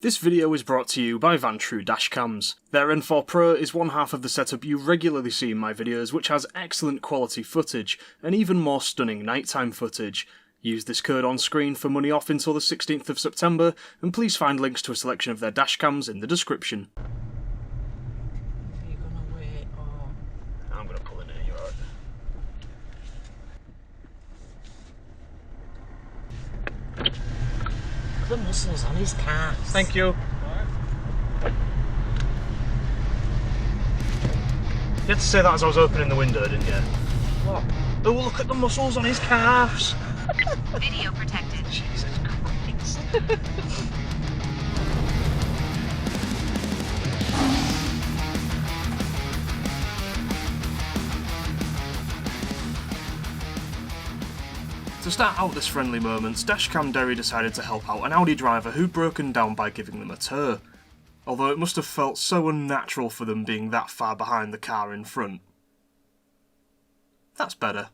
This video is brought to you by Vantrue Dashcams. Their N4 Pro is one half of the setup you regularly see in my videos, which has excellent quality footage, and even more stunning nighttime footage. Use this code on screen for money off until the 16th of September, and please find links to a selection of their dashcams in the description. Are you gonna wait or...? I'm gonna pull in here, you're alright. The muscles on his calves. Thank you. You had to say that as I was opening the window, didn't you? What? Oh, look at the muscles on his calves! Video protected. Jesus Christ. To start out this friendly moments, Dashcam Derry decided to help out an Audi driver who'd broken down by giving them a tow. Although it must have felt so unnatural for them being that far behind the car in front. That's better.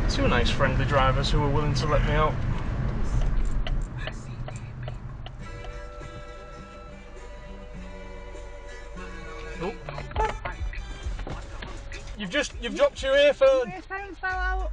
Two nice friendly drivers who were willing to let me out. Oh. You've dropped your earphone. Your phone fell out.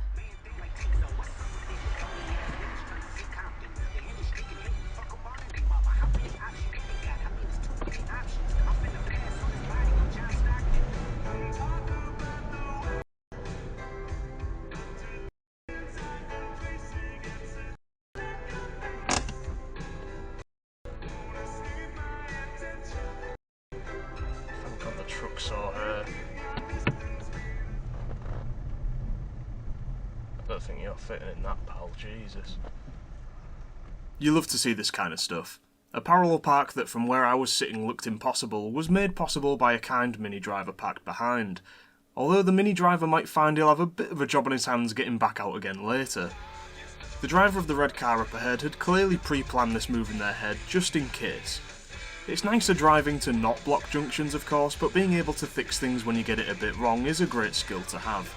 Thank God the truck saw her. I don't think you're fitting in that, pal, Jesus. You love to see this kind of stuff. A parallel park that from where I was sitting looked impossible was made possible by a kind Mini driver parked behind. Although the Mini driver might find he'll have a bit of a job on his hands getting back out again later. The driver of the red car up ahead had clearly pre-planned this move in their head just in case. It's nicer driving to not block junctions of course, but being able to fix things when you get it a bit wrong is a great skill to have.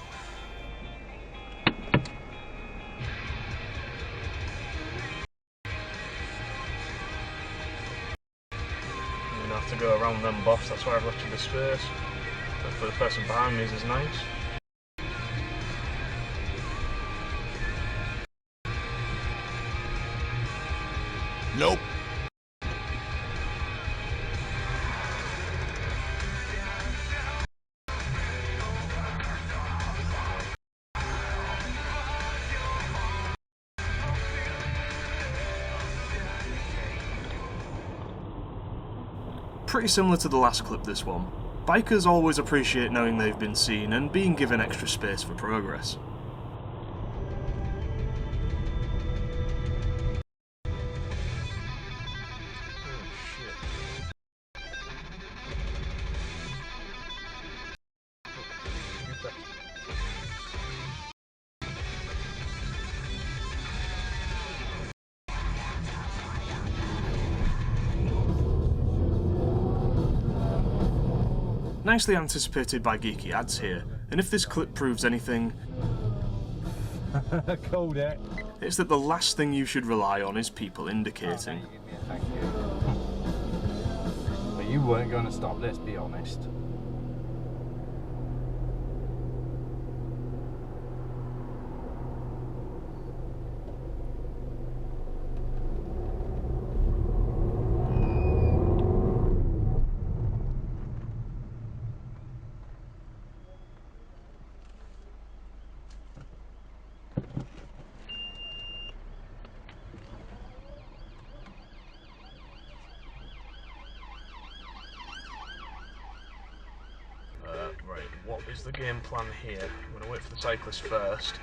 I'm gonna have to go around them, boss, that's why I've left you the space. Hopefully the person behind me is as nice. Nope. Pretty similar to the last clip, this one. Bikers always appreciate knowing they've been seen and being given extra space for progress. Nicely anticipated by geeky ads here, and if this clip proves anything, Called it. it's that the last thing you should rely on is people indicating. Thank you. But you weren't going to stop, let's be honest. Right, what is the game plan here? I'm going to wait for the cyclist first.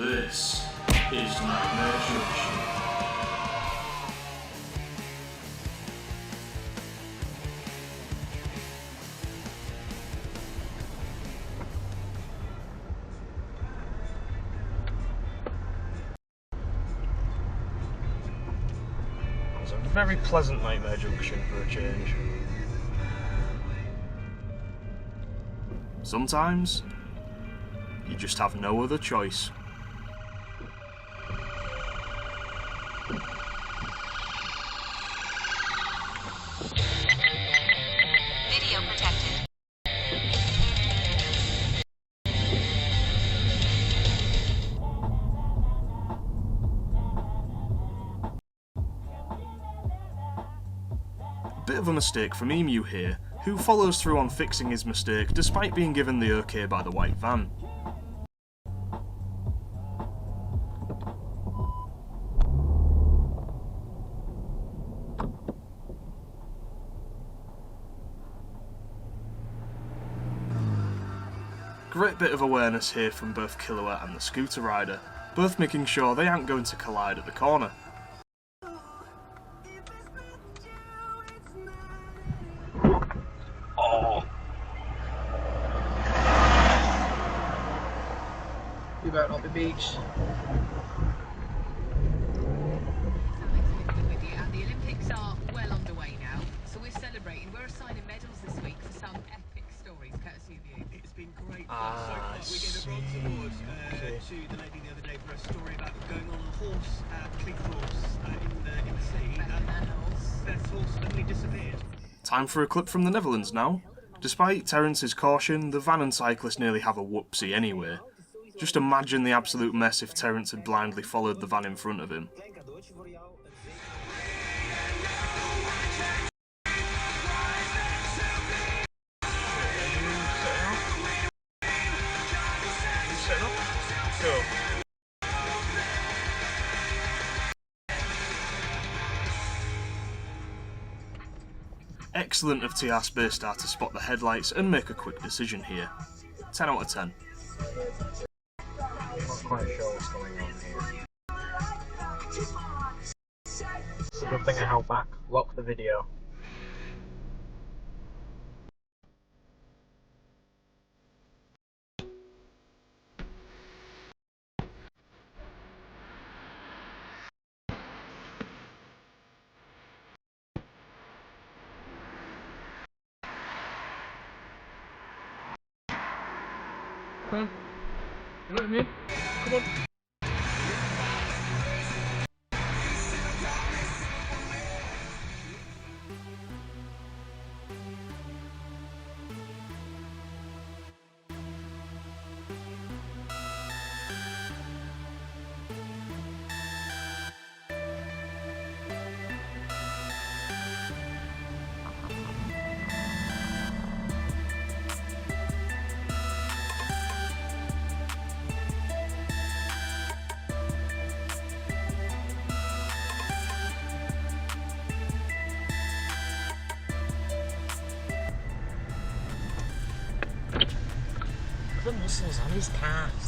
This is Nightmare Junction. It's a very pleasant Nightmare Junction for a change. Sometimes, you just have no other choice. Video protected. Bit of a mistake from Emu here, who follows through on fixing his mistake despite being given the okay by the white van. Great bit of awareness here from both Killua and the scooter rider, both making sure they aren't going to collide at the corner. You better not be beached. With you, and the Olympics are well underway now, so we're celebrating. We're assigning medals this week for some epic stories, courtesy of you. It's been great fun so far. We gave a bronze award to the lady the other day for a story about going on a horse, treat horse in the sea. Beth's horse suddenly disappeared. Time for a clip from the Netherlands now. Despite Terrence's caution, the van and Cyclist nearly have a whoopsie anyway. Just imagine the absolute mess if Terrence had blindly followed the van in front of him. Excellent of TR Spacestar to spot the headlights and make a quick decision here. 10 out of 10. I'm not quite sure what's going on here. It's a good thing I held back. Lock the video. Come on. You look at me. Come on. The muscles on his calf.